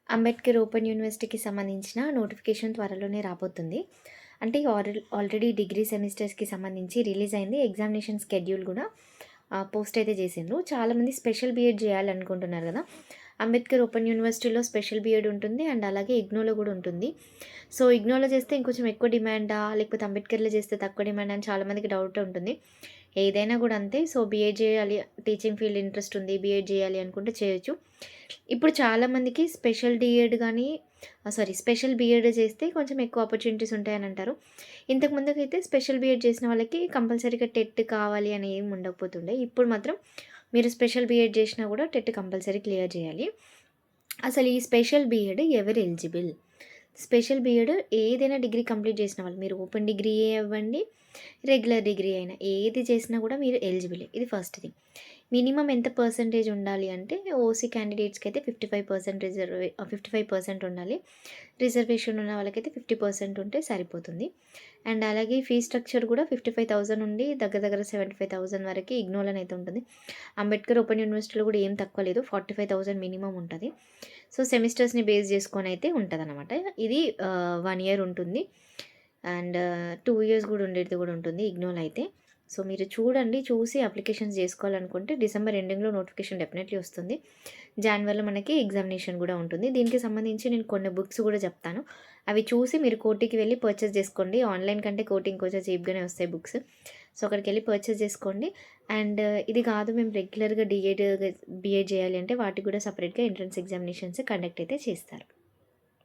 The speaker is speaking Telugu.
అంబేద్కర్ ఓపెన్ యూనివర్సిటీకి సంబంధించిన నోటిఫికేషన్ త్వరలోనే రాబోతుంది. అంటే ఆల్రెడీ డిగ్రీ సెమిస్టర్స్‌కి సంబంధించి రిలీజ్ అయింది. ఎగ్జామినేషన్ స్కెడ్యూల్ గూడా పోస్ట్ అయితే చేసిండ్రు. చాలామంది స్పెషల్ బీఎడ్ చేయాలనుకుంటున్నారు గదా! అంబేద్కర్ ఓపెన్ యూనివర్సిటీలో స్పెషల్ బీఎడ్ ఉంటుంది. అండ్ అలాగే ఇగ్నోలో గూడా ఉంటుంది. సో, ఇగ్నోలో చేస్తే ఇంకొంచెం ఎక్కువ డిమాండా? లేకపోతే అంబేద్కర్‌లో చేస్తే తక్కువ డిమాండా? అని చాలామందికి డౌట్ ఉంటుంది. ఏదైనా గూడా అంతే. సో, బీఎడ్ చేయాలి, టీచింగ్ ఫీల్డ్ ఇంట్రెస్ట్ ఉంది, బీఎడ్ చేయాలి అనుకుంటే చేయొచ్చు. ఇప్పుడు చాలామందికి స్పెషల్ బీఎడ్ చేస్తే కొంచెం ఎక్కువ ఆపర్చునిటీస్ ఉంటాయని అంటారు. ఇంతకు ముందుకైతే స్పెషల్ బీఎడ్ చేసిన వాళ్ళకి కంపల్సరీగా టెట్ కావాలి అని ఏమి ఉండకపోతుండే. ఇప్పుడు మాత్రం మీరు స్పెషల్ బీఎడ్ చేసినా కూడా టెట్ కంపల్సరీ క్లియర్ చేయాలి. అసలు ఈ స్పెషల్ బీఎడ్ ఎవరు ఎలిజిబుల్? స్పెషల్ బీఎడ్ ఏదైనా డిగ్రీ కంప్లీట్ చేసిన వాళ్ళు. మీరు ఓపెన్ డిగ్రీయే అవ్వండి, రెగ్యులర్ డిగ్రీ అయినా ఏది చేసినా కూడా మీరు ఎలిజిబులే. ఇది ఫస్ట్ థింగ్. మినిమమ్ ఎంత పర్సెంటేజ్ ఉండాలి అంటే ఓసీ క్యాండిడేట్స్‌కి అయితే 55% ఉండాలి. రిజర్వేషన్ ఉన్న వాళ్ళకైతే 50% ఉంటే సరిపోతుంది. అండ్ అలాగే ఫీ స్ట్రక్చర్ కూడా 55,000 నుండి దగ్గర దగ్గర 75,000 వరకి ఇగ్నోలోనైతే ఉంటుంది. అంబేద్కర్ ఓపెన్ యూనివర్సిటీలో కూడా ఏం తక్కువ లేదు. 45,000 మినిమమ్ ఉంటది. సో, సెమిస్టర్స్‌ని బేస్ చేసుకొని అయితే ఉంటదనమాట. ఇది 1 ఇయర్ ఉంటుంది. అండ్ 2 ఇయర్స్ గూడా ఉండేది గూడా ఉంటుంది ఇగ్నోలో అయితే. సో, మీరు చూడండి. చూసి అప్లికేషన్స్ జేసుకోవాలనుకుంటే డిసెంబర్ ఎండింగ్‌లో నోటిఫికేషన్ డెఫినెట్‌లీ వస్తుంది. జాన్వరిలో మనకి ఎగ్జామినేషన్ గూడా ఉంటుంది. దీనికి సంబంధించి నేను కొన్ని బుక్స్ గూడా చెప్తాను. అవి చూసి మీరు కోటికి వెళ్లి పర్చేస్ జేసుకోండి. ఆన్‌లైన్ కంటే కోటి ఇంకొంచెం చీప్‌గానే వస్తాయి బుక్స్. సో, అక్కడికెళ్లి పర్చేస్ జేసుకోండి. అండ్ ఇది కాదు మేము రెగ్యులర్‌గా బీఎడ్ జేయాలి అంటే వాటికి గూడా సెపరేట్‌గా ఎంట్రన్స్ ఎగ్జామినేషన్స్ కండక్ట్ అయితే చేస్తారు.